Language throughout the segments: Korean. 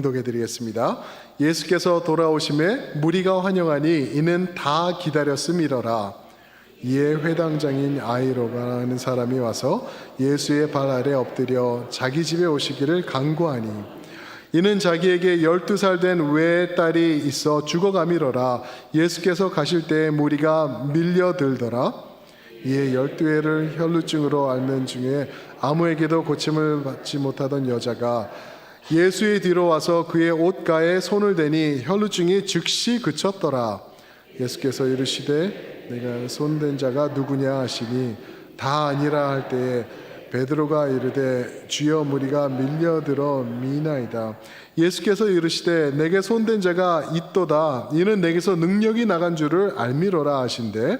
기도해드리겠습니다. 예수께서 돌아오심에 무리가 환영하니 이는 다 기다렸음이러라. 이에 회당장인 아이로가라는 사람이 와서 예수의 발 아래 엎드려 자기 집에 오시기를 간구하니 이는 자기에게 12살 된 외딸이 있어 죽어가미러라. 예수께서 가실 때에 무리가 밀려들더라. 이에 12해를 혈루증으로 앓는 중에 아무에게도 고침을 받지 못하던 여자가 예수의 뒤로 와서 그의 옷가에 손을 대니 혈루증이 즉시 그쳤더라. 예수께서 이르시되 내가 손댄 자가 누구냐 하시니 다 아니라 할 때에 베드로가 이르되 주여 무리가 밀려들어 미나이다. 예수께서 이르시되 내게 손댄 자가 있도다. 이는 내게서 능력이 나간 줄을 알미로라 하신대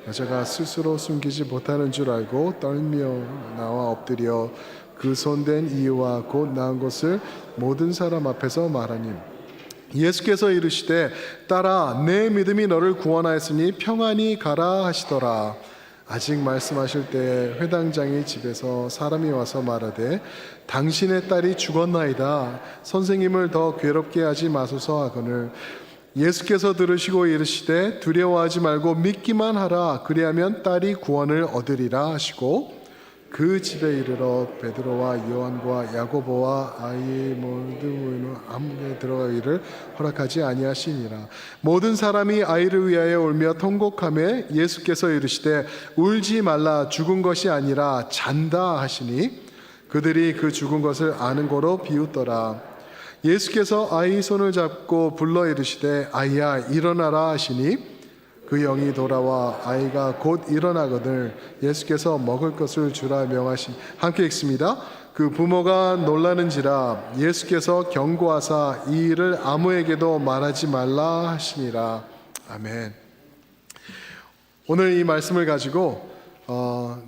여자가 스스로 숨기지 못하는 줄 알고 떨며 나와 엎드려 그 손댄 이유와 곧 나은 것을 모든 사람 앞에서 말하니 예수께서 이르시되 딸아 내 믿음이 너를 구원하였으니 평안히 가라 하시더라. 아직 말씀하실 때 회당장의 집에서 사람이 와서 말하되 당신의 딸이 죽었나이다. 선생님을 더 괴롭게 하지 마소서 하거늘 예수께서 들으시고 이르시되 두려워하지 말고 믿기만 하라. 그리하면 딸이 구원을 얻으리라 하시고 그 집에 이르러 베드로와 요한과 야고보와 아이의 모든 함께 들어가기를 허락하지 아니하시니라. 모든 사람이 아이를 위하여 울며 통곡하며 예수께서 이르시되 울지 말라. 죽은 것이 아니라 잔다 하시니 그들이 그 죽은 것을 아는 거로 비웃더라. 예수께서 아이 손을 잡고 불러 이르시되 아이야 일어나라 하시니 그 영이 돌아와 아이가 곧 일어나거늘 예수께서 먹을 것을 주라 명하신 함께 읽습니다. 그 부모가 놀라는지라 예수께서 경고하사 이 일을 아무에게도 말하지 말라 하시니라. 아멘. 오늘 이 말씀을 가지고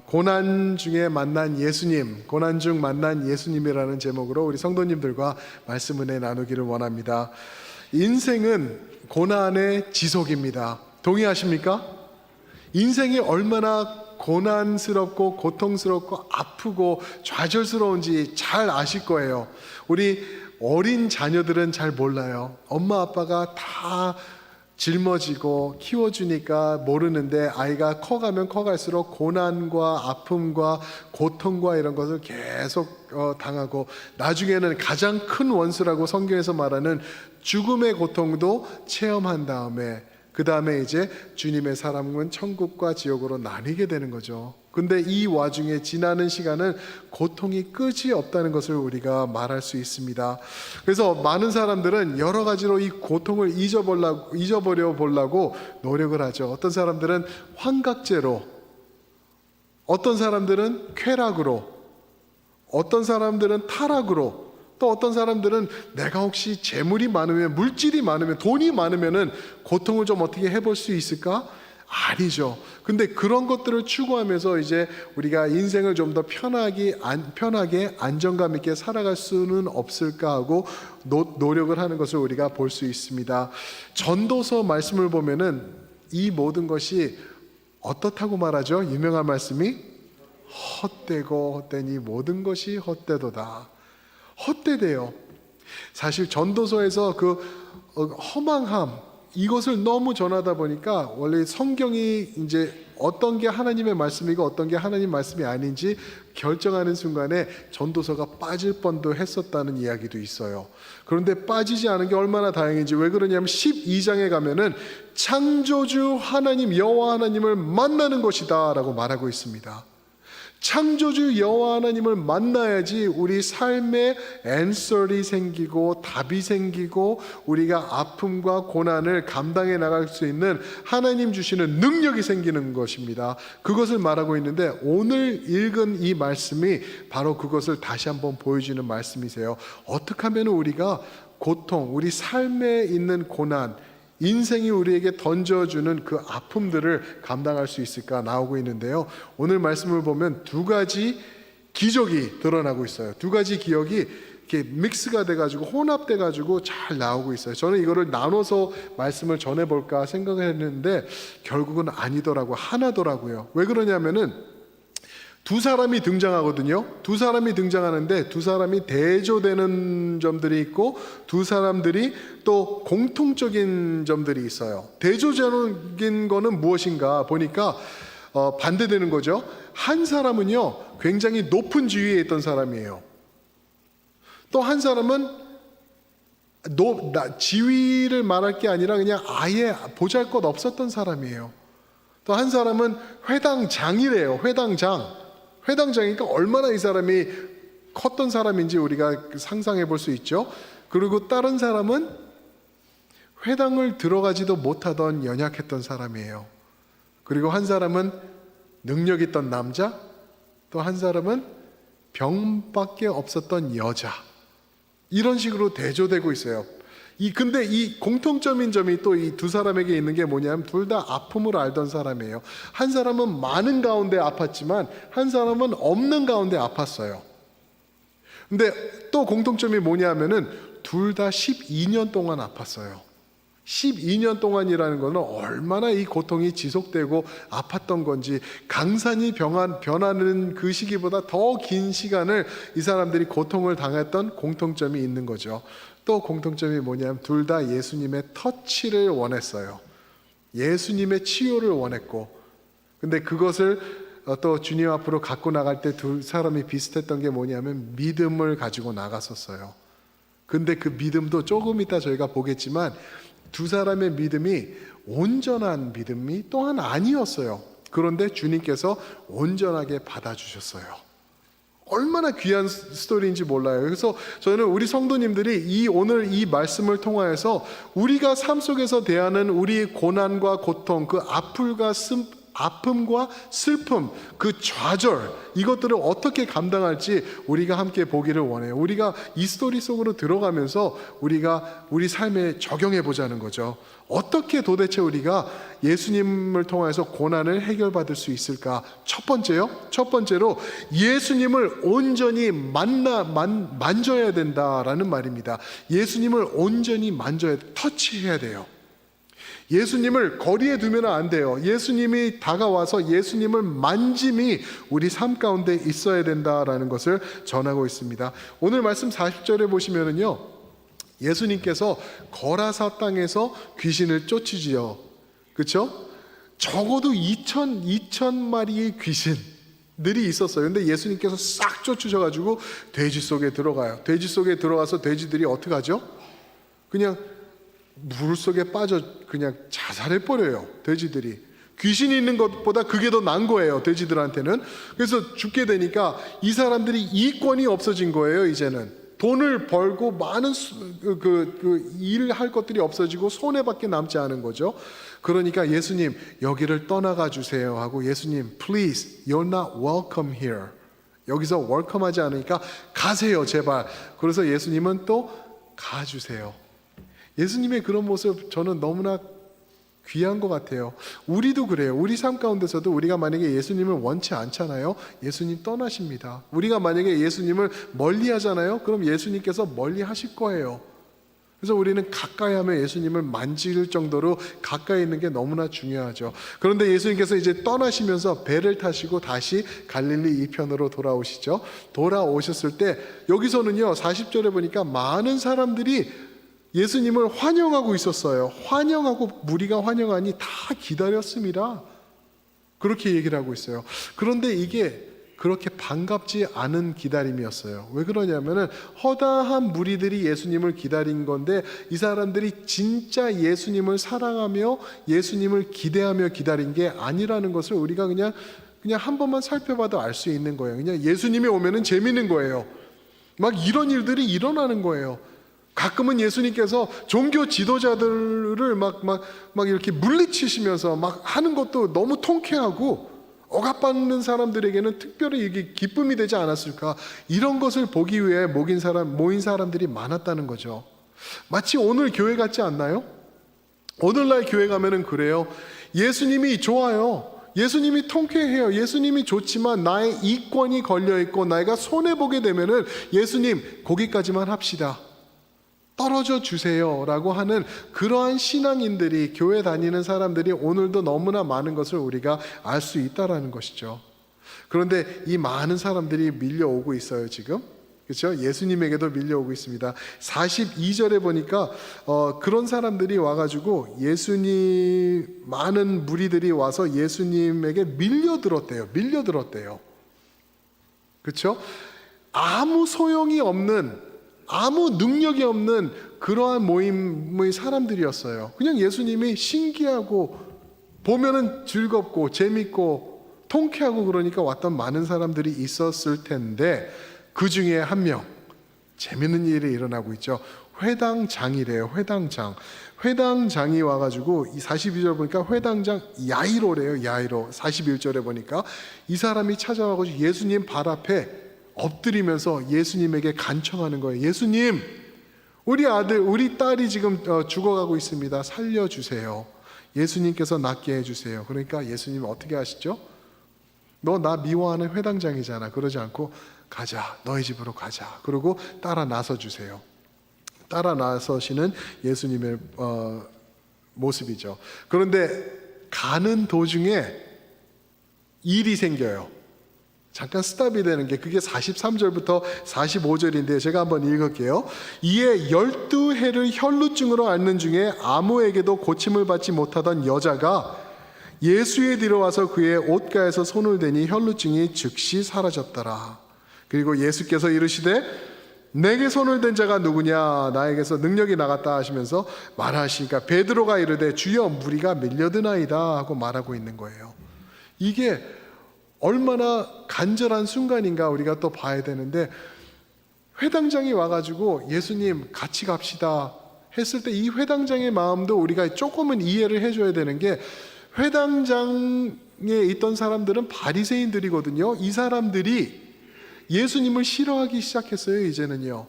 고난 중에 만난 예수님, 고난 중 만난 예수님이라는 제목으로 우리 성도님들과 말씀 은혜 나누기를 원합니다. 인생은 고난의 지속입니다. 동의하십니까? 인생이 얼마나 고난스럽고 고통스럽고 아프고 좌절스러운지 잘 아실 거예요. 우리 어린 자녀들은 잘 몰라요. 엄마 아빠가 다 짊어지고 키워주니까 모르는데 아이가 커가면 커갈수록 고난과 아픔과 고통과 이런 것을 계속 당하고 나중에는 가장 큰 원수라고 성경에서 말하는 죽음의 고통도 체험한 다음에 그 다음에 이제 주님의 사람은 천국과 지옥으로 나뉘게 되는 거죠. 근데 이 와중에 지나는 시간은 고통이 끝이 없다는 것을 우리가 말할 수 있습니다. 그래서 많은 사람들은 여러 가지로 이 고통을 잊어버려 보려고 노력을 하죠. 어떤 사람들은 환각제로, 어떤 사람들은 쾌락으로, 어떤 사람들은 타락으로, 또 어떤 사람들은 내가 혹시 재물이 많으면, 물질이 많으면, 돈이 많으면은 고통을 좀 어떻게 해볼 수 있을까? 아니죠. 근데 그런 것들을 추구하면서 이제 우리가 인생을 좀 더 편하게 안정감 있게 살아갈 수는 없을까 하고 노력을 하는 것을 우리가 볼 수 있습니다. 전도서 말씀을 보면은 이 모든 것이 어떻다고 말하죠? 유명한 말씀이 헛되고 헛되니 모든 것이 헛되도다. 헛되대요. 사실 전도서에서 그 허망함 이것을 너무 전하다 보니까 원래 성경이 이제 어떤 게 하나님의 말씀이고 어떤 게 하나님 말씀이 아닌지 결정하는 순간에 전도서가 빠질 뻔도 했었다는 이야기도 있어요. 그런데 빠지지 않은 게 얼마나 다행인지. 왜 그러냐면 12장에 가면은 창조주 하나님 여호와 하나님을 만나는 것이다 라고 말하고 있습니다. 창조주 여호와 하나님을 만나야지 우리 삶에 앤서리 생기고 답이 생기고 우리가 아픔과 고난을 감당해 나갈 수 있는 하나님 주시는 능력이 생기는 것입니다. 그것을 말하고 있는데 오늘 읽은 이 말씀이 바로 그것을 다시 한번 보여주는 말씀이세요. 어떻게 하면 우리가 고통, 우리 삶에 있는 고난, 인생이 우리에게 던져주는 그 아픔들을 감당할 수 있을까 나오고 있는데요. 오늘 말씀을 보면 두 가지 기적이 드러나고 있어요. 두 가지 기억이 이렇게 믹스가 돼가지고 혼합돼가지고 잘 나오고 있어요. 저는 이거를 나눠서 말씀을 전해볼까 생각했는데 결국은 아니더라고요. 하나더라고요. 왜 그러냐면은 두 사람이 등장하거든요. 두 사람이 등장하는데 두 사람이 대조되는 점들이 있고 두 사람들이 또 공통적인 점들이 있어요. 대조적인 거는 무엇인가 보니까 반대되는 거죠. 한 사람은요, 굉장히 높은 지위에 있던 사람이에요. 또 한 사람은 지위를 말할 게 아니라 그냥 아예 보잘것 없었던 사람이에요. 또 한 사람은 회당장이래요. 회당장이니까 얼마나 이 사람이 컸던 사람인지 우리가 상상해 볼 수 있죠. 그리고 다른 사람은 회당을 들어가지도 못하던 연약했던 사람이에요. 그리고 한 사람은 능력 있던 남자, 또 한 사람은 병밖에 없었던 여자. 이런 식으로 대조되고 있어요. 근데 이 공통점인 점이 또 이 두 사람에게 있는 게 뭐냐면 둘 다 아픔을 알던 사람이에요. 한 사람은 많은 가운데 아팠지만 한 사람은 없는 가운데 아팠어요. 근데 또 공통점이 뭐냐면은 둘 다 12년 동안 아팠어요. 12년 동안이라는 거는 얼마나 이 고통이 지속되고 아팠던 건지, 강산이 변하는 그 시기보다 더 긴 시간을 이 사람들이 고통을 당했던 공통점이 있는 거죠. 또 공통점이 뭐냐면 둘 다 예수님의 터치를 원했어요. 예수님의 치유를 원했고, 근데 그것을 또 주님 앞으로 갖고 나갈 때 두 사람이 비슷했던 게 뭐냐면 믿음을 가지고 나갔었어요. 근데 그 믿음도 조금 이따 저희가 보겠지만 두 사람의 믿음이 온전한 믿음이 또한 아니었어요. 그런데 주님께서 온전하게 받아주셨어요. 얼마나 귀한 스토리인지 몰라요. 그래서 저는 우리 성도님들이 오늘 이 말씀을 통하여서 우리가 삶 속에서 대하는 우리의 고난과 고통, 그 아픔과 슬픔, 그 좌절, 이것들을 어떻게 감당할지 우리가 함께 보기를 원해요. 우리가 이 스토리 속으로 들어가면서 우리가 우리 삶에 적용해 보자는 거죠. 어떻게 도대체 우리가 예수님을 통해서 고난을 해결받을 수 있을까? 첫 번째로 예수님을 온전히 만져야 된다라는 말입니다. 예수님을 온전히 터치해야 돼요. 예수님을 거리에 두면 안 돼요. 예수님이 다가와서 예수님을 만짐이 우리 삶 가운데 있어야 된다라는 것을 전하고 있습니다. 오늘 말씀 40절에 보시면은요, 예수님께서 거라사 땅에서 귀신을 쫓으지요. 그렇죠? 적어도 2천 마리의 귀신들이 있었어요. 근데 예수님께서 싹 쫓으셔가지고 돼지 속에 들어가요. 돼지 속에 들어가서 돼지들이 어떻게 하죠? 그냥 물 속에 빠져 그냥 자살해버려요. 돼지들이. 귀신이 있는 것보다 그게 더 난 거예요, 돼지들한테는. 그래서 죽게 되니까 이 사람들이 이권이 없어진 거예요. 이제는 돈을 벌고 많은 일을 할 것들이 없어지고 손해밖에 남지 않은 거죠. 그러니까 예수님 여기를 떠나가 주세요 하고, 예수님 please you're not welcome here, 여기서 웰컴하지 않으니까 가세요 제발. 그래서 예수님은 또 가주세요. 예수님의 그런 모습 저는 너무나 귀한 것 같아요. 우리도 그래요. 우리 삶 가운데서도 우리가 만약에 예수님을 원치 않잖아요. 예수님 떠나십니다. 우리가 만약에 예수님을 멀리 하잖아요. 그럼 예수님께서 멀리 하실 거예요. 그래서 우리는 가까이 하면 예수님을 만질 정도로 가까이 있는 게 너무나 중요하죠. 그런데 예수님께서 이제 떠나시면서 배를 타시고 다시 갈릴리 이편으로 돌아오시죠. 돌아오셨을 때 여기서는요, 40절에 보니까 많은 사람들이 예수님을 환영하고 있었어요. 무리가 환영하니 다 기다렸습니다. 그렇게 얘기를 하고 있어요. 그런데 이게 그렇게 반갑지 않은 기다림이었어요. 왜 그러냐면은 허다한 무리들이 예수님을 기다린 건데 이 사람들이 진짜 예수님을 사랑하며 예수님을 기대하며 기다린 게 아니라는 것을 우리가 그냥 한 번만 살펴봐도 알 수 있는 거예요. 그냥 예수님이 오면은 재밌는 거예요. 막 이런 일들이 일어나는 거예요. 가끔은 예수님께서 종교 지도자들을 막 이렇게 물리치시면서 막 하는 것도 너무 통쾌하고 억압받는 사람들에게는 특별히 이게 기쁨이 되지 않았을까? 이런 것을 보기 위해 모인 사람들이 많았다는 거죠. 마치 오늘 교회 같지 않나요? 오늘날 교회 가면은 그래요. 예수님이 좋아요. 예수님이 통쾌해요. 예수님이 좋지만 나의 이권이 걸려있고 내가 손해보게 되면은 예수님 거기까지만 합시다, 떨어져 주세요 라고 하는 그러한 신앙인들이, 교회 다니는 사람들이 오늘도 너무나 많은 것을 우리가 알 수 있다라는 것이죠. 그런데 이 많은 사람들이 밀려오고 있어요, 지금. 그렇죠? 예수님에게도 밀려오고 있습니다. 42절에 보니까 그런 사람들이 와가지고 많은 무리들이 와서 예수님에게 밀려들었대요. 그렇죠? 아무 소용이 없는, 아무 능력이 없는 그러한 모임의 사람들이었어요. 그냥 예수님이 신기하고 보면은 즐겁고 재밌고 통쾌하고 그러니까 왔던 많은 사람들이 있었을 텐데, 그 중에 한 명, 재밌는 일이 일어나고 있죠. 회당장이래요. 회당장이 와가지고 이 42절 보니까 회당장 야이로래요. 야이로. 41절에 보니까 이 사람이 찾아와가지고 예수님 발 앞에 엎드리면서 예수님에게 간청하는 거예요. 예수님, 우리 아들, 우리 딸이 지금 죽어가고 있습니다. 살려주세요. 예수님께서 낫게 해주세요. 그러니까 예수님 어떻게 하시죠? 너 나 미워하는 회당장이잖아. 그러지 않고 가자, 너희 집으로 가자. 그리고 따라 나서 주세요. 따라 나서시는 예수님의 모습이죠. 그런데 가는 도중에 일이 생겨요. 잠깐 스탑이 되는 게 그게 43절부터 45절인데 제가 한번 읽을게요. 이에 12해를 혈루증으로 앓는 중에 아무에게도 고침을 받지 못하던 여자가 예수에 들어와서 그의 옷가에서 손을 대니 혈루증이 즉시 사라졌더라. 그리고 예수께서 이르시되 내게 손을 댄 자가 누구냐, 나에게서 능력이 나갔다 하시면서 말하시니까 베드로가 이르되 주여 무리가 밀려드나이다 하고 말하고 있는 거예요. 이게 얼마나 간절한 순간인가 우리가 또 봐야 되는데, 회당장이 와가지고 예수님 같이 갑시다 했을 때 이 회당장의 마음도 우리가 조금은 이해를 해줘야 되는 게, 회당장에 있던 사람들은 바리새인들이거든요. 이 사람들이 예수님을 싫어하기 시작했어요. 이제는요.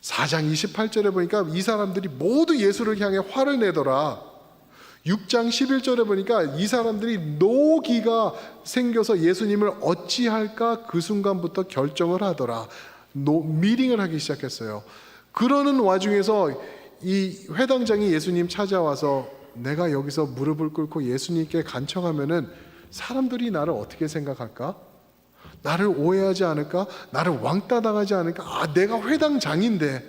4장 28절에 보니까 이 사람들이 모두 예수를 향해 화를 내더라. 6장 11절에 보니까 이 사람들이 노기가 생겨서 예수님을 어찌할까 그 순간부터 결정을 하더라. 미팅을 하기 시작했어요. 그러는 와중에서 이 회당장이 예수님 찾아와서 내가 여기서 무릎을 꿇고 예수님께 간청하면은 사람들이 나를 어떻게 생각할까? 나를 오해하지 않을까? 나를 왕따 당하지 않을까? 아, 내가 회당장인데.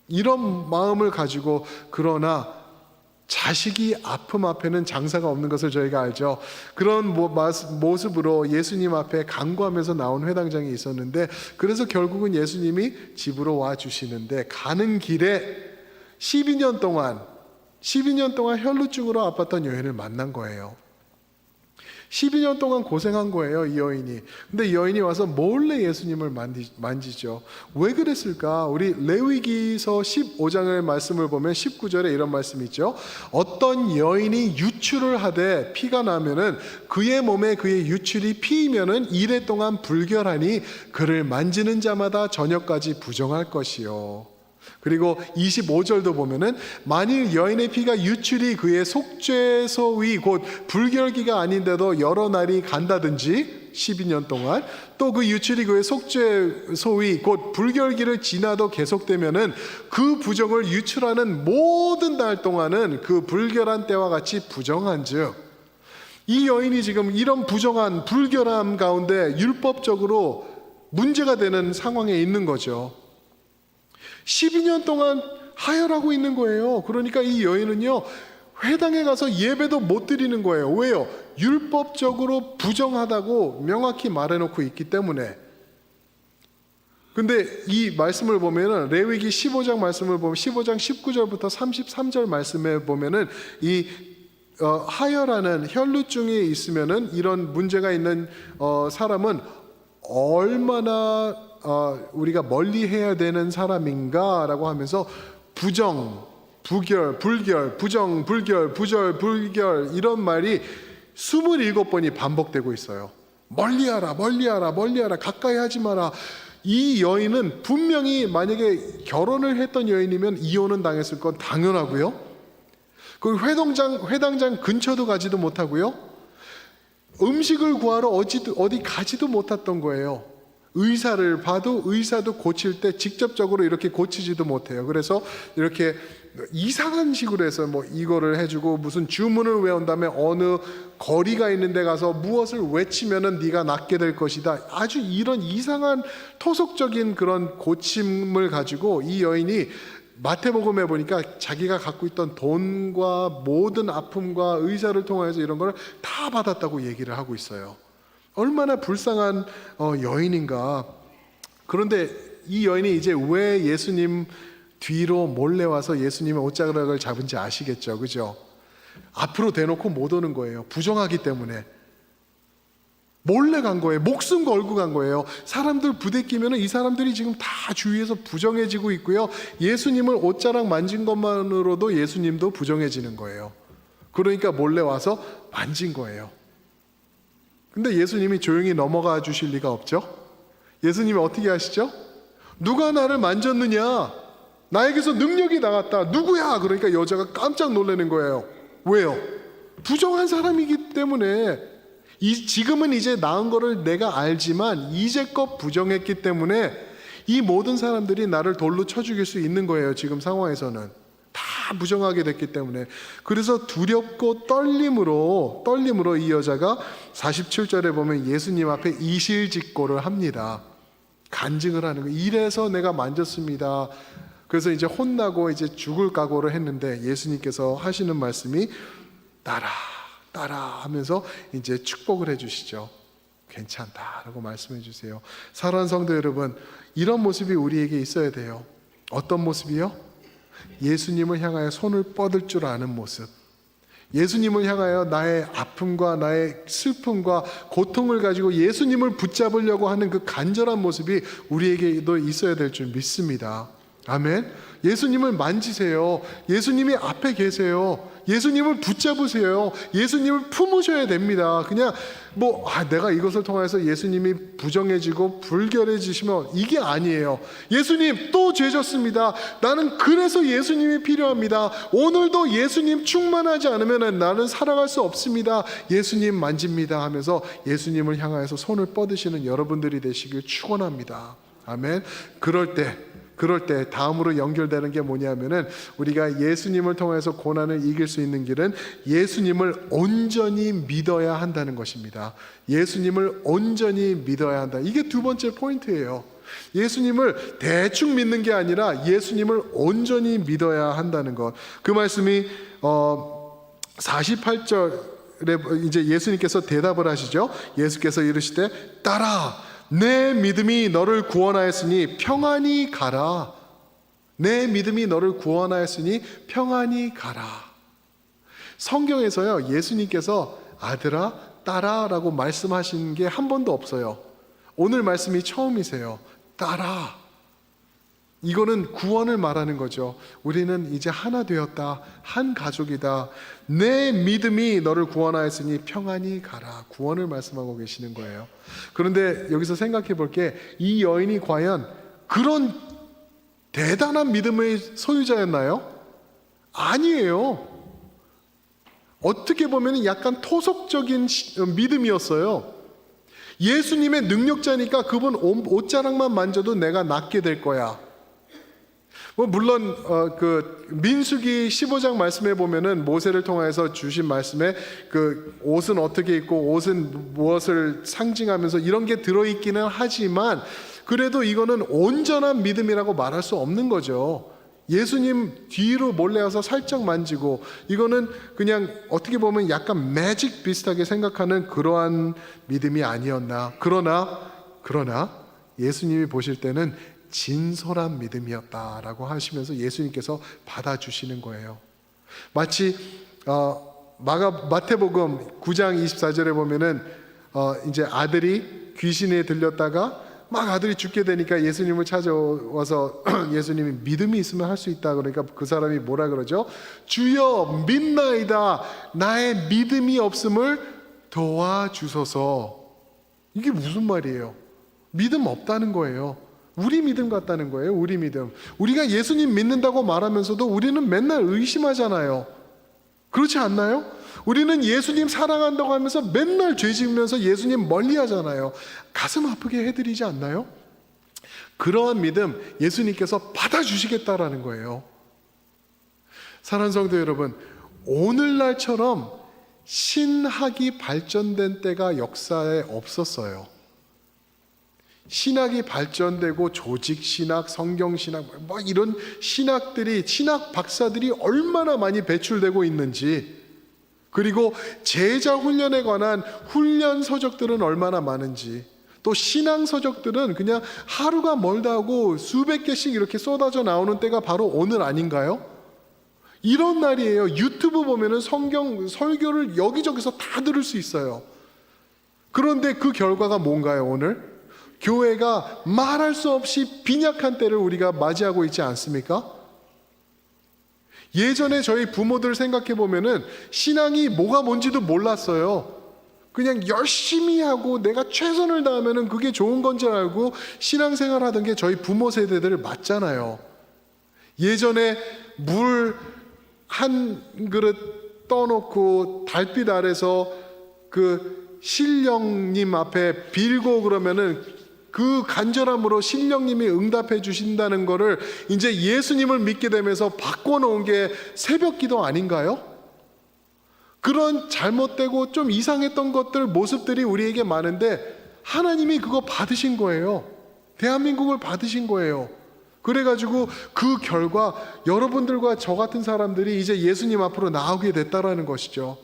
이런 마음을 가지고, 그러나 자식이 아픔 앞에는 장사가 없는 것을 저희가 알죠. 그런 모습으로 예수님 앞에 간구하면서 나온 회당장이 있었는데, 그래서 결국은 예수님이 집으로 와 주시는데, 가는 길에 12년 동안 혈루증으로 아팠던 여인을 만난 거예요. 12년 동안 고생한 거예요, 이 여인이. 근데 이 여인이 와서 몰래 예수님을 만지죠. 왜 그랬을까? 우리 레위기서 15장의 말씀을 보면 19절에 이런 말씀이 있죠. 어떤 여인이 유출을 하되 피가 나면은 그의 몸에 그의 유출이 피이면은 이래 동안 불결하니 그를 만지는 자마다 저녁까지 부정할 것이요. 그리고 25절도 보면은 만일 여인의 피가 유출이 그의 속죄소위 곧 불결기가 아닌데도 여러 날이 간다든지 12년 동안, 또 그 유출이 그의 속죄소위 곧 불결기를 지나도 계속되면은 그 부정을 유출하는 모든 날 동안은 그 불결한 때와 같이 부정한즉, 이 여인이 지금 이런 부정한 불결함 가운데 율법적으로 문제가 되는 상황에 있는 거죠. 12년 동안 하혈하고 있는 거예요. 그러니까 이 여인은요, 회당에 가서 예배도 못 드리는 거예요. 왜요? 율법적으로 부정하다고 명확히 말해놓고 있기 때문에. 근데 이 말씀을 보면은 레위기 15장 말씀을 보면 15장 19절부터 33절 말씀에 보면은 이 하혈하는 혈루증이 있으면은 이런 문제가 있는 사람은 얼마나 우리가 멀리 해야 되는 사람인가라고 하면서 부정, 부결, 불결, 부정, 불결, 부절, 불결 이런 말이 27번이 반복되고 있어요. 멀리하라, 멀리하라, 멀리하라, 가까이 하지 마라. 이 여인은 분명히 만약에 결혼을 했던 여인이면 이혼은 당했을 건 당연하고요. 그 회당장 근처도 가지도 못하고요. 음식을 구하러 어디 가지도 못했던 거예요. 의사를 봐도 의사도 고칠 때 직접적으로 이렇게 고치지도 못해요. 그래서 이렇게 이상한 식으로 해서 뭐 이거를 해주고 무슨 주문을 외운 다음에 어느 거리가 있는 데 가서 무엇을 외치면은 네가 낫게 될 것이다. 아주 이런 이상한 토속적인 그런 고침을 가지고 이 여인이 마태복음에 보니까 자기가 갖고 있던 돈과 모든 아픔과 의사를 통해서 이런 걸 다 받았다고 얘기를 하고 있어요. 얼마나 불쌍한 여인인가. 그런데 이 여인이 이제 왜 예수님 뒤로 몰래 와서 예수님의 옷자락을 잡은지 아시겠죠? 그죠? 앞으로 대놓고 못 오는 거예요. 부정하기 때문에. 몰래 간 거예요. 목숨 걸고 간 거예요. 사람들 부대끼면 이 사람들이 지금 다 주위에서 부정해지고 있고요. 예수님을 옷자락 만진 것만으로도 예수님도 부정해지는 거예요. 그러니까 몰래 와서 만진 거예요. 근데 예수님이 조용히 넘어가 주실 리가 없죠? 예수님이 어떻게 하시죠? 누가 나를 만졌느냐? 나에게서 능력이 나갔다. 누구야? 그러니까 여자가 깜짝 놀라는 거예요. 왜요? 부정한 사람이기 때문에. 지금은 이제 나은 거를 내가 알지만 이제껏 부정했기 때문에 이 모든 사람들이 나를 돌로 쳐 죽일 수 있는 거예요. 지금 상황에서는 다 부정하게 됐기 때문에. 그래서 두렵고 떨림으로 이 여자가 47절에 보면 예수님 앞에 이실직고를 합니다. 간증을 하는 거예요. 이래서 내가 만졌습니다. 그래서 이제 혼나고 이제 죽을 각오를 했는데 예수님께서 하시는 말씀이 따라 하면서 이제 축복을 해주시죠. 괜찮다라고 말씀해 주세요. 사랑하는 성도 여러분, 이런 모습이 우리에게 있어야 돼요. 어떤 모습이요? 예수님을 향하여 손을 뻗을 줄 아는 모습. 예수님을 향하여 나의 아픔과 나의 슬픔과 고통을 가지고 예수님을 붙잡으려고 하는 그 간절한 모습이 우리에게도 있어야 될 줄 믿습니다. 아멘. 예수님을 만지세요. 예수님이 앞에 계세요. 예수님을 붙잡으세요. 예수님을 품으셔야 됩니다. 그냥 내가 이것을 통해서 예수님이 부정해지고 불결해지시면 이게 아니에요. 예수님 또 죄졌습니다. 나는 그래서 예수님이 필요합니다. 오늘도 예수님 충만하지 않으면 나는 살아갈 수 없습니다. 예수님 만집니다 하면서 예수님을 향하여서 손을 뻗으시는 여러분들이 되시길 축원합니다. 아멘. 그럴 때 다음으로 연결되는 게 뭐냐면은 우리가 예수님을 통해서 고난을 이길 수 있는 길은 예수님을 온전히 믿어야 한다는 것입니다. 예수님을 온전히 믿어야 한다. 이게 두 번째 포인트예요. 예수님을 대충 믿는 게 아니라 예수님을 온전히 믿어야 한다는 것. 그 말씀이 48절에 이제 예수님께서 대답을 하시죠. 예수께서 이르시되 따라 내 믿음이 너를 구원하였으니 평안히 가라. 내 믿음이 너를 구원하였으니 평안히 가라. 성경에서요, 예수님께서 아들아, 딸아라고 말씀하신 게 한 번도 없어요. 오늘 말씀이 처음이세요. 딸아. 이거는 구원을 말하는 거죠. 우리는 이제 하나 되었다. 한 가족이다. 내 믿음이 너를 구원하였으니 평안히 가라. 구원을 말씀하고 계시는 거예요. 그런데 여기서 생각해 볼게, 이 여인이 과연 그런 대단한 믿음의 소유자였나요? 아니에요. 어떻게 보면 약간 토속적인 믿음이었어요. 예수님의 능력자니까 그분 옷자락만 만져도 내가 낫게 될 거야. 물론 그 민수기 15장 말씀에 보면은 모세를 통해서 주신 말씀에 그 옷은 어떻게 입고 옷은 무엇을 상징하면서 이런 게 들어있기는 하지만 그래도 이거는 온전한 믿음이라고 말할 수 없는 거죠. 예수님 뒤로 몰래 와서 살짝 만지고 이거는 그냥 어떻게 보면 약간 매직 비슷하게 생각하는 그러한 믿음이 아니었나. 그러나 예수님이 보실 때는 진솔한 믿음이었다라고 하시면서 예수님께서 받아주시는 거예요. 마치 마태복음 9장 24절에 보면은 이제 아들이 귀신에 들렸다가 막 아들이 죽게 되니까 예수님을 찾아와서 예수님이 믿음이 있으면 할 수 있다. 그러니까 그 사람이 뭐라 그러죠? 주여 믿나이다. 나의 믿음이 없음을 도와주소서. 이게 무슨 말이에요? 믿음 없다는 거예요. 우리 믿음 같다는 거예요. 우리 믿음. 우리가 예수님 믿는다고 말하면서도 우리는 맨날 의심하잖아요. 그렇지 않나요? 우리는 예수님 사랑한다고 하면서 맨날 죄 지으면서 예수님 멀리 하잖아요. 가슴 아프게 해드리지 않나요? 그러한 믿음 예수님께서 받아주시겠다라는 거예요. 사랑하는 성도 여러분, 오늘날처럼 신학이 발전된 때가 역사에 없었어요. 신학이 발전되고 조직신학, 성경신학 뭐 이런 신학들이, 신학 박사들이 얼마나 많이 배출되고 있는지, 그리고 제자 훈련에 관한 훈련 서적들은 얼마나 많은지, 또 신앙 서적들은 그냥 하루가 멀다 하고 수백 개씩 이렇게 쏟아져 나오는 때가 바로 오늘 아닌가요? 이런 날이에요. 유튜브 보면은 성경 설교를 여기저기서 다 들을 수 있어요. 그런데 그 결과가 뭔가요? 오늘 교회가 말할 수 없이 빈약한 때를 우리가 맞이하고 있지 않습니까? 예전에 저희 부모들 생각해 보면은 신앙이 뭐가 뭔지도 몰랐어요. 그냥 열심히 하고 내가 최선을 다하면은 그게 좋은 건지 알고 신앙생활 하던 게 저희 부모 세대들 맞잖아요. 예전에 물 한 그릇 떠놓고 달빛 아래서 그 신령님 앞에 빌고 그러면은 그 간절함으로 신령님이 응답해 주신다는 거를 이제 예수님을 믿게 되면서 바꿔놓은 게 새벽 기도 아닌가요? 그런 잘못되고 좀 이상했던 것들, 모습들이 우리에게 많은데 하나님이 그거 받으신 거예요. 대한민국을 받으신 거예요. 그래가지고 그 결과 여러분들과 저 같은 사람들이 이제 예수님 앞으로 나오게 됐다라는 것이죠.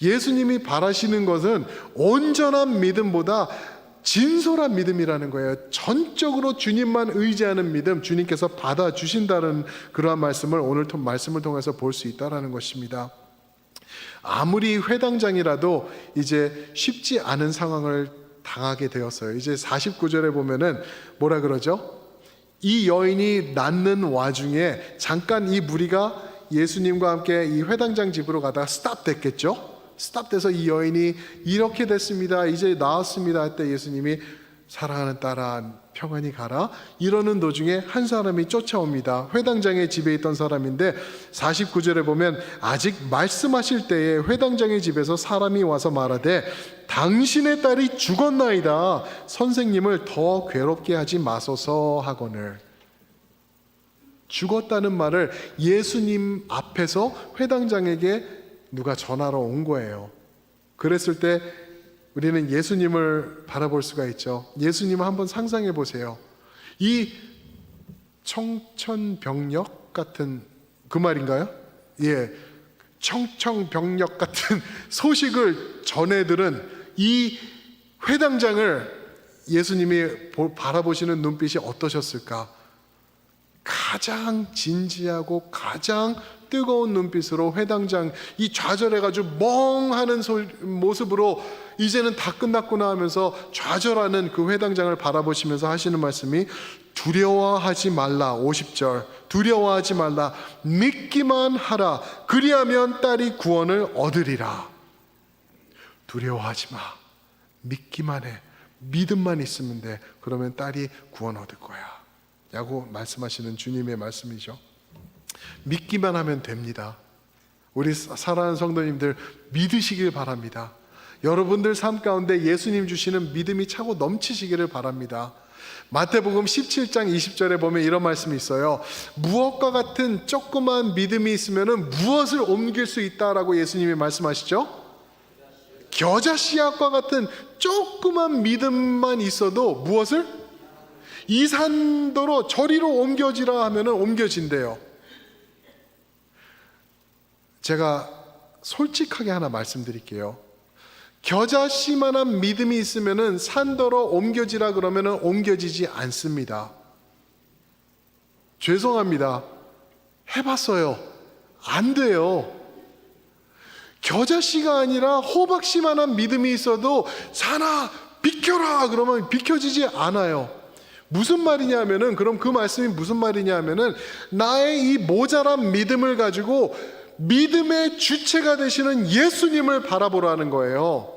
예수님이 바라시는 것은 온전한 믿음보다 진솔한 믿음이라는 거예요. 전적으로 주님만 의지하는 믿음, 주님께서 받아주신다는 그러한 말씀을 오늘 말씀을 통해서 볼 수 있다는 것입니다. 아무리 회당장이라도 이제 쉽지 않은 상황을 당하게 되었어요. 이제 49절에 보면은 뭐라 그러죠? 이 여인이 낳는 와중에 잠깐 이 무리가 예수님과 함께 이 회당장 집으로 가다가 스탑됐겠죠? 스탑돼서 이 여인이 이렇게 됐습니다, 이제 나왔습니다 할 때 예수님이 사랑하는 딸아 평안히 가라 이러는 도중에 한 사람이 쫓아옵니다. 회당장의 집에 있던 사람인데 49절에 보면 아직 말씀하실 때에 회당장의 집에서 사람이 와서 말하되 당신의 딸이 죽었나이다, 선생님을 더 괴롭게 하지 마소서 하거늘. 죽었다는 말을 예수님 앞에서 회당장에게 누가 전하러 온 거예요. 그랬을 때 우리는 예수님을 바라볼 수가 있죠. 예수님을 한번 상상해 보세요. 이 청천벽력 같은 그 말인가요? 예, 청천벽력 같은 소식을 전해들은 이 회당장을 예수님이 바라보시는 눈빛이 어떠셨을까? 가장 진지하고 가장 뜨거운 눈빛으로 회당장 이 좌절해가지고 멍하는 모습으로 이제는 다 끝났구나 하면서 좌절하는 그 회당장을 바라보시면서 하시는 말씀이 두려워하지 말라. 50절 두려워하지 말라, 믿기만 하라, 그리하면 딸이 구원을 얻으리라. 두려워하지 마, 믿기만 해, 믿음만 있으면 돼, 그러면 딸이 구원 얻을 거야 라고 말씀하시는 주님의 말씀이죠. 믿기만 하면 됩니다. 우리 사랑하는 성도님들 믿으시길 바랍니다. 여러분들 삶 가운데 예수님 주시는 믿음이 차고 넘치시기를 바랍니다. 마태복음 17장 20절에 보면 이런 말씀이 있어요. 무엇과 같은 조그만 믿음이 있으면 무엇을 옮길 수 있다라고 예수님이 말씀하시죠? 겨자 씨앗과 같은 조그만 믿음만 있어도 무엇을? 이 산더러 저리로 옮겨지라 하면 옮겨진대요. 제가 솔직하게 하나 말씀드릴게요. 겨자씨만한 믿음이 있으면 산더러 옮겨지라 그러면 옮겨지지 않습니다. 죄송합니다. 해봤어요. 안 돼요. 겨자씨가 아니라 호박씨만한 믿음이 있어도 산아 비켜라 그러면 비켜지지 않아요. 무슨 말이냐면은, 그럼 그 말씀이 무슨 말이냐면은 나의 이 모자란 믿음을 가지고 믿음의 주체가 되시는 예수님을 바라보라는 거예요.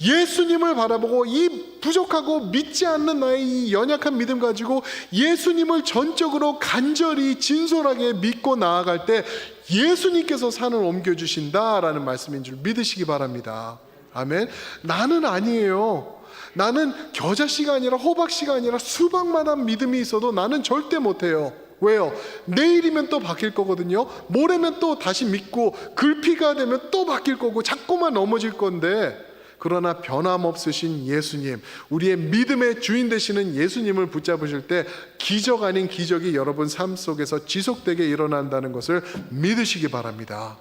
예수님을 바라보고 이 부족하고 믿지 않는 나의 이 연약한 믿음 가지고 예수님을 전적으로 간절히 진솔하게 믿고 나아갈 때 예수님께서 산을 옮겨주신다라는 말씀인 줄 믿으시기 바랍니다. 아멘. 나는 아니에요. 나는 겨자씨가 아니라 호박씨가 아니라 수박만한 믿음이 있어도 나는 절대 못해요. 왜요? 내일이면 또 바뀔 거거든요. 모레면 또 다시 믿고 글피가 되면 또 바뀔 거고 자꾸만 넘어질 건데, 그러나 변함없으신 예수님, 우리의 믿음의 주인 되시는 예수님을 붙잡으실 때 기적 아닌 기적이 여러분 삶 속에서 지속되게 일어난다는 것을 믿으시기 바랍니다.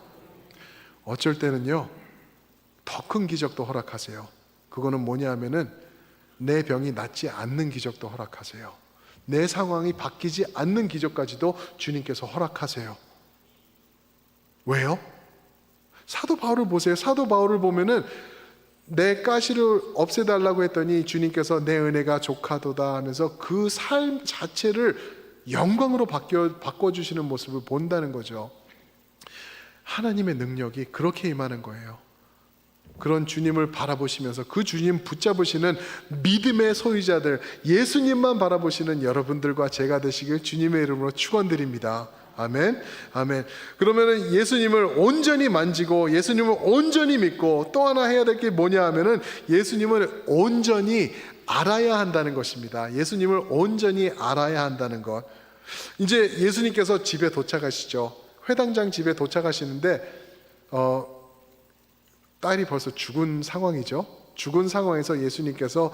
어쩔 때는요, 더 큰 기적도 허락하세요. 그거는 뭐냐 하면은 내 병이 낫지 않는 기적도 허락하세요. 내 상황이 바뀌지 않는 기적까지도 주님께서 허락하세요. 왜요? 사도 바울을 보세요. 사도 바울을 보면은 내 가시를 없애달라고 했더니 주님께서 내 은혜가 족하도다 하면서 그 삶 자체를 영광으로 바꿔주시는 모습을 본다는 거죠. 하나님의 능력이 그렇게 임하는 거예요. 그런 주님을 바라보시면서 그 주님 붙잡으시는 믿음의 소유자들, 예수님만 바라보시는 여러분들과 제가 되시길 주님의 이름으로 축원드립니다. 아멘. 아멘. 그러면은 예수님을 온전히 만지고 예수님을 온전히 믿고 또 하나 해야 될 게 뭐냐 하면은 예수님을 온전히 알아야 한다는 것입니다. 예수님을 온전히 알아야 한다는 것. 이제 예수님께서 집에 도착하시죠. 회당장 집에 도착하시는데 딸이 벌써 죽은 상황이죠. 죽은 상황에서 예수님께서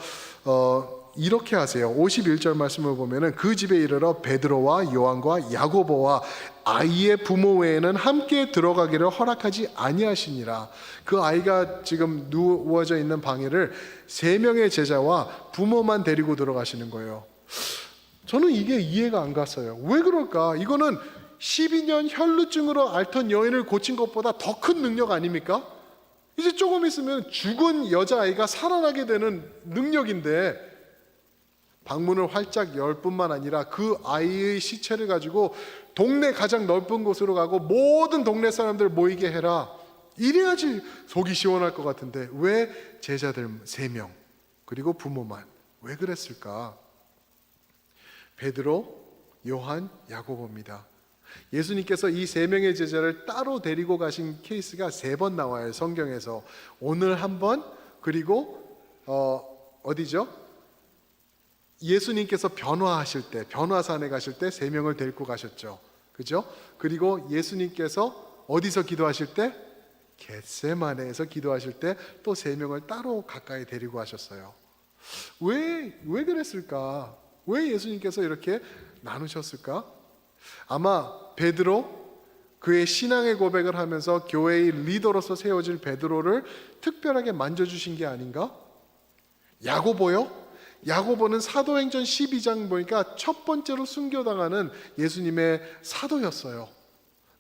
이렇게 하세요. 51절 말씀을 보면은 그 집에 이르러 베드로와 요한과 야고보와 아이의 부모 외에는 함께 들어가기를 허락하지 아니하시니라. 그 아이가 지금 누워져 있는 방에를 3명의 제자와 부모만 데리고 들어가시는 거예요. 저는 이게 이해가 안 갔어요. 왜 그럴까? 이거는 12년 혈루증으로 앓던 여인을 고친 것보다 더 큰 능력 아닙니까? 이제 조금 있으면 죽은 여자아이가 살아나게 되는 능력인데, 방문을 활짝 열 뿐만 아니라 그 아이의 시체를 가지고 동네 가장 넓은 곳으로 가고 모든 동네 사람들 모이게 해라. 이래야지 속이 시원할 것 같은데 왜 제자들 3명 그리고 부모만, 왜 그랬을까? 베드로, 요한, 야고보입니다. 예수님께서 이 3명의 제자를 따로 데리고 가신 케이스가 3번 나와요, 성경에서. 오늘 한 번, 그리고 어디죠? 예수님께서 변화하실 때, 변화산에 가실 때 3명을 데리고 가셨죠. 그죠? 그리고 예수님께서 어디서 기도하실 때? 겟세마네에서 기도하실 때 또 3명을 따로 가까이 데리고 가셨어요. 왜 그랬을까? 왜 예수님께서 이렇게 나누셨을까? 아마 베드로, 그의 신앙의 고백을 하면서 교회의 리더로서 세워질 베드로를 특별하게 만져주신 게 아닌가? 야고보요? 야고보는 사도행전 12장 보니까 첫 번째로 순교당하는 예수님의 사도였어요.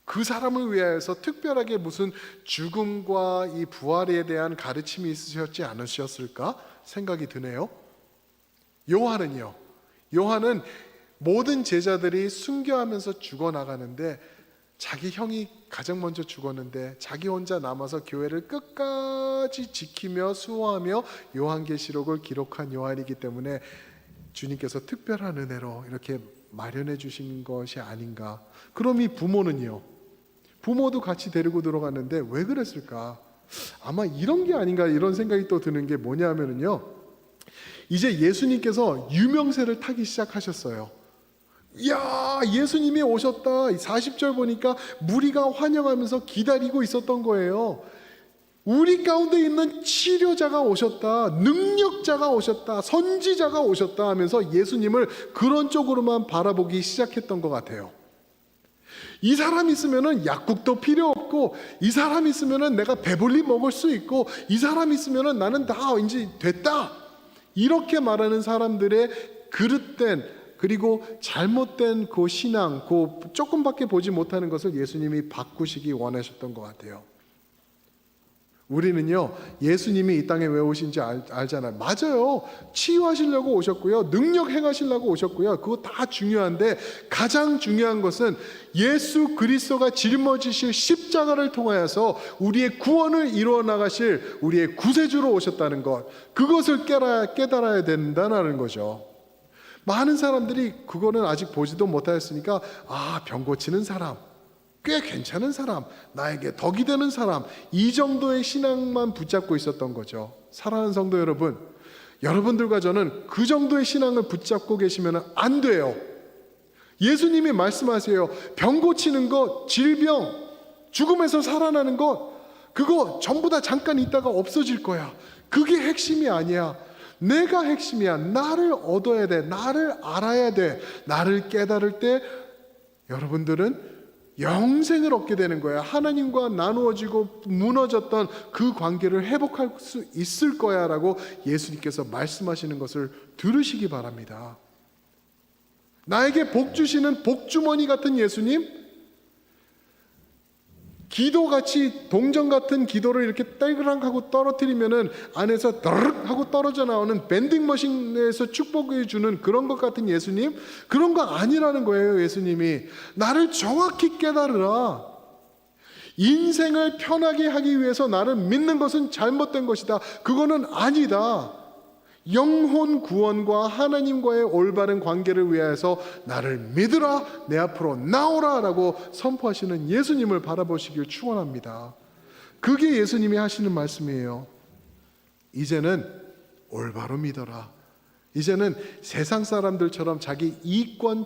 그 사람을 위하여서 특별하게 무슨 죽음과 이 부활에 대한 가르침이 있으셨지 않으셨을까 생각이 드네요. 요한은요? 요한은 모든 제자들이 순교하면서 죽어나가는데 자기 형이 가장 먼저 죽었는데 자기 혼자 남아서 교회를 끝까지 지키며 수호하며 요한계시록을 기록한 요한이기 때문에 주님께서 특별한 은혜로 이렇게 마련해 주신 것이 아닌가. 그럼 이 부모는요? 부모도 같이 데리고 들어갔는데 왜 그랬을까? 아마 이런 게 아닌가, 이런 생각이 또 드는 게 뭐냐면요, 이제 예수님께서 유명세를 타기 시작하셨어요. 야, 예수님이 오셨다. 40절 보니까 무리가 환영하면서 기다리고 있었던 거예요. 우리 가운데 있는 치료자가 오셨다, 능력자가 오셨다, 선지자가 오셨다 하면서 예수님을 그런 쪽으로만 바라보기 시작했던 것 같아요. 이 사람 있으면은 약국도 필요 없고, 이 사람 있으면은 내가 배불리 먹을 수 있고, 이 사람 있으면은 나는 다 이제 됐다, 이렇게 말하는 사람들의 그릇된 그리고 잘못된 그 신앙, 그 조금밖에 보지 못하는 것을 예수님이 바꾸시기 원하셨던 것 같아요. 우리는요, 예수님이 이 땅에 왜 오신지 알잖아요. 맞아요. 치유하시려고 오셨고요, 능력 행하시려고 오셨고요. 그거 다 중요한데 가장 중요한 것은 예수 그리스도가 짊어지실 십자가를 통하여서 우리의 구원을 이루어 나가실 우리의 구세주로 오셨다는 것, 그것을 깨달아야 된다는 거죠. 많은 사람들이 그거는 아직 보지도 못하였으니까, 병 고치는 사람, 꽤 괜찮은 사람, 나에게 덕이 되는 사람, 이 정도의 신앙만 붙잡고 있었던 거죠. 사랑하는 성도 여러분, 여러분들과 저는 그 정도의 신앙을 붙잡고 계시면 안 돼요. 예수님이 말씀하세요. 병 고치는 것, 질병, 죽음에서 살아나는 것, 그거 전부 다 잠깐 있다가 없어질 거야. 그게 핵심이 아니야. 내가 핵심이야. 나를 얻어야 돼. 나를 알아야 돼. 나를 깨달을 때 여러분들은 영생을 얻게 되는 거야. 하나님과 나누어지고 무너졌던 그 관계를 회복할 수 있을 거야 라고 예수님께서 말씀하시는 것을 들으시기 바랍니다. 나에게 복 주시는 복주머니 같은 예수님, 기도같이 동전 같은 기도를 이렇게 딸그락 하고 떨어뜨리면은 안에서 더르륵 하고 떨어져 나오는 밴딩머신에서 축복해 주는 그런 것 같은 예수님, 그런 거 아니라는 거예요. 예수님이 나를 정확히 깨달으라. 인생을 편하게 하기 위해서 나를 믿는 것은 잘못된 것이다. 그거는 아니다. 영혼 구원과 하나님과의 올바른 관계를 위하여서 나를 믿으라, 내 앞으로 나오라 라고 선포하시는 예수님을 바라보시길 축원합니다. 그게 예수님이 하시는 말씀이에요. 이제는 올바로 믿어라. 이제는 세상 사람들처럼 자기 이권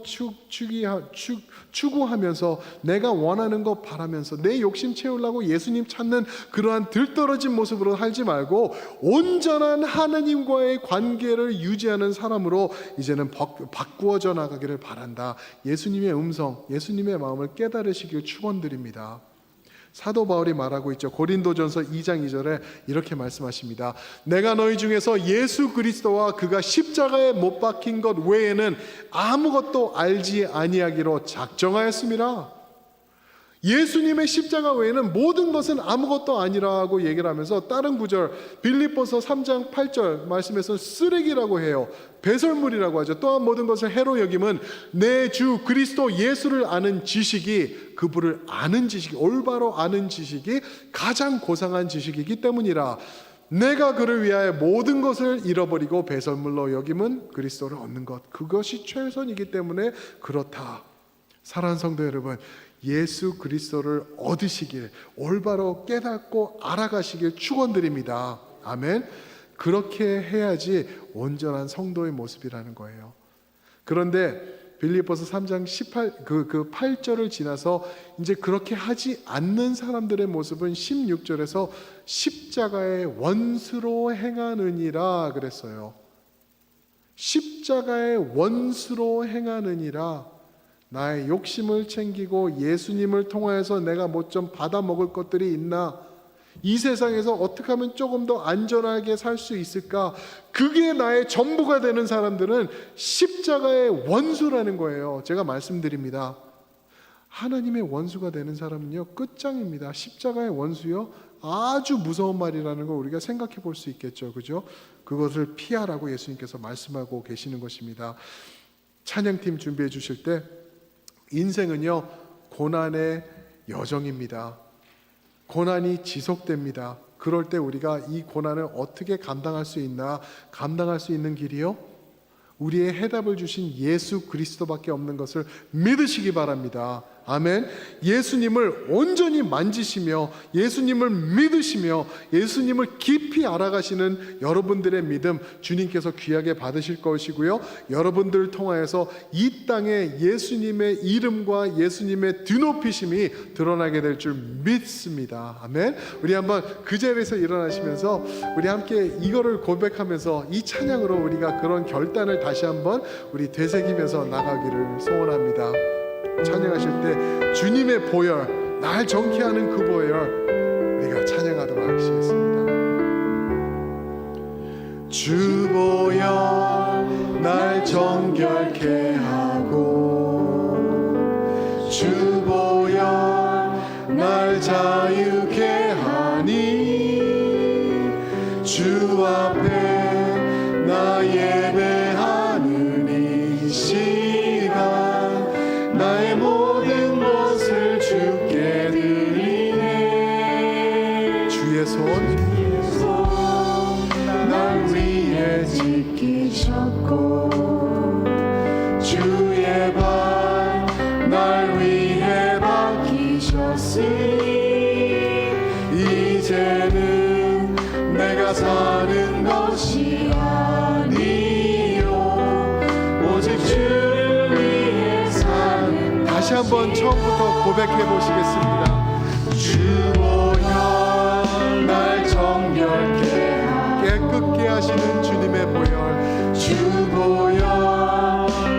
추구하면서 내가 원하는 거 바라면서 내 욕심 채우려고 예수님 찾는 그러한 들떨어진 모습으로 살지 말고 온전한 하나님과의 관계를 유지하는 사람으로 이제는 바꾸어져 나가기를 바란다. 예수님의 음성, 예수님의 마음을 깨달으시길 축원드립니다. 사도 바울이 말하고 있죠. 고린도전서 2장 2절에 이렇게 말씀하십니다. 내가 너희 중에서 예수 그리스도와 그가 십자가에 못 박힌 것 외에는 아무것도 알지 아니하기로 작정하였습니다. 예수님의 십자가 외에는 모든 것은 아무것도 아니라고 얘기를 하면서 다른 구절 빌립보서 3장 8절 말씀에서 쓰레기라고 해요. 배설물이라고 하죠. 또한 모든 것을 해로 여김은 내 주 그리스도 예수를 아는 지식이, 그분을 아는 지식이, 올바로 아는 지식이 가장 고상한 지식이기 때문이라. 내가 그를 위하여 모든 것을 잃어버리고 배설물로 여김은 그리스도를 얻는 것, 그것이 최선이기 때문에 그렇다. 사랑하는 성도 여러분, 예수 그리스도를 얻으시길, 올바로 깨닫고 알아가시길 축원드립니다. 아멘. 그렇게 해야지 온전한 성도의 모습이라는 거예요. 그런데 빌립보서 3장 8절을 지나서 이제 그렇게 하지 않는 사람들의 모습은 16절에서 십자가의 원수로 행하느니라 그랬어요. 십자가의 원수로 행하느니라. 나의 욕심을 챙기고 예수님을 통하여서 내가 뭐 좀 받아 먹을 것들이 있나, 이 세상에서 어떻게 하면 조금 더 안전하게 살 수 있을까, 그게 나의 전부가 되는 사람들은 십자가의 원수라는 거예요. 제가 말씀드립니다. 하나님의 원수가 되는 사람은요, 끝장입니다. 십자가의 원수요, 아주 무서운 말이라는 걸 우리가 생각해 볼 수 있겠죠. 그죠? 그것을 피하라고 예수님께서 말씀하고 계시는 것입니다. 찬양팀 준비해 주실 때, 인생은요, 고난의 여정입니다. 고난이 지속됩니다. 그럴 때 우리가 이 고난을 어떻게 감당할 수 있나? 감당할 수 있는 길이요, 우리의 해답을 주신 예수 그리스도밖에 없는 것을 믿으시기 바랍니다. 아멘. 예수님을 온전히 만지시며 예수님을 믿으시며 예수님을 깊이 알아가시는 여러분들의 믿음, 주님께서 귀하게 받으실 것이고요, 여러분들을 통하여서 이 땅에 예수님의 이름과 예수님의 드높이심이 드러나게 될 줄 믿습니다. 아멘. 우리 한번 그 자리에서 일어나시면서 우리 함께 이거를 고백하면서 이 찬양으로 우리가 그런 결단을 다시 한번 우리 되새기면서 나가기를 소원합니다. 찬양하실 때 주님의 보혈, 날 정케 하는 그 보혈 우리가 찬양하도록 하시겠습니다. 주 보혈 날 정결케 하고, 주 보혈 날 자유케 하니, 주 앞에 나 예배하는 이 시간 나의 모든 것을 주께 드리네. 주의 손 날 위해 지키셨고 주의 발 날 위해 박히셨으니 이제는 내가 사는 것이 아니요 오직 주를 위해 사는. 다시 한번 처음부터 고백해 보시겠습니다. 주 보혈 날 정결케 깨끗게 하시는 주님의 보혈, 주 보혈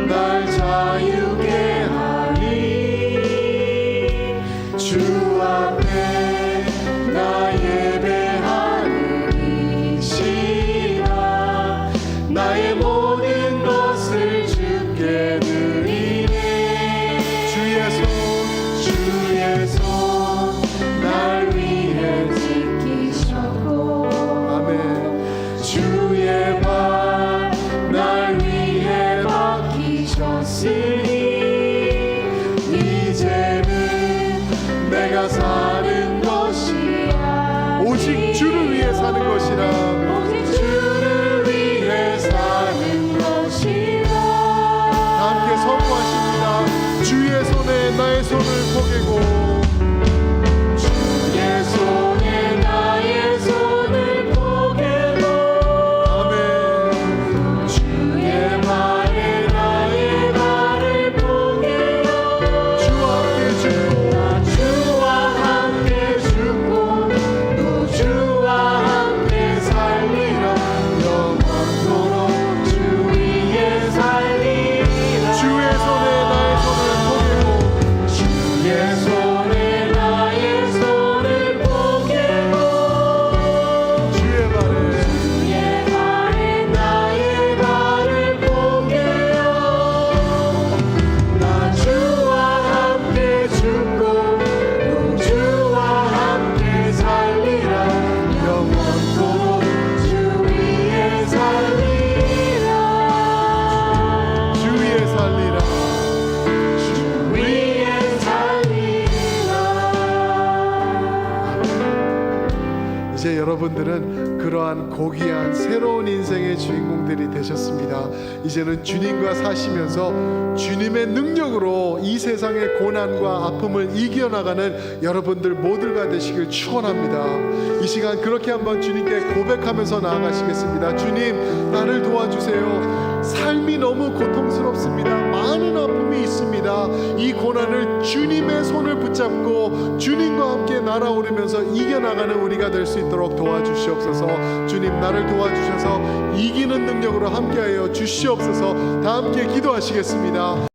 날 자유케 하니 주 앞에 나 예배하는 이 시간 나의 모든 것을 주께 드리네. 주의 손 날 위해 지키셨고 아멘. 주의 발 날 위해 박히셨으니 이제는 내가 사는 것이 오직 주를 위해 사는 것이라. 오직 주를 위해 사는 것이라. 다 함께 선포하십니다. 주의 손에 나의 손을 포개고 주의 손에 나의 손을 포개고 아멘. 주의 발에 나의 발을 포개요. 주와 함께 죽고 또 주와 함께 살리라. 영원토록 주 위에 살리라. 주의 손에 나의 손을 포개고 주의 손에 나의 손을 포개고 주의 발에 나의 발을 포개요. 나 주와 함께 죽고 또 주와 함께 살리라. 영원토록 주 위에 살리라. 주 위에 살리라. 주 위에 살리라. 이제 여러분들은 그러한 고귀한 새로운 인생의 주인공들이 되셨습니다. 이제는 주님과 사시면서 주님의 능력으로 이 세상의 고난과 아픔을 이겨나가는 여러분들 모두가 되시길 축원합니다. 이 시간 그렇게 한번 주님께 고백하면서 나아가시겠습니다. 주님, 나를 도와주세요. 삶이 너무 고통스럽습니다. 많은 아픔이 있습니다. 이 고난을 주님의 손을 붙잡고 주님과 함께 날아오르면서 이겨나가는 우리가 될 수 있도록 도와주시옵소서. 주님, 나를 도와주셔서 이기는 능력으로 함께하여 주시옵소서. 다 함께 기도하시겠습니다.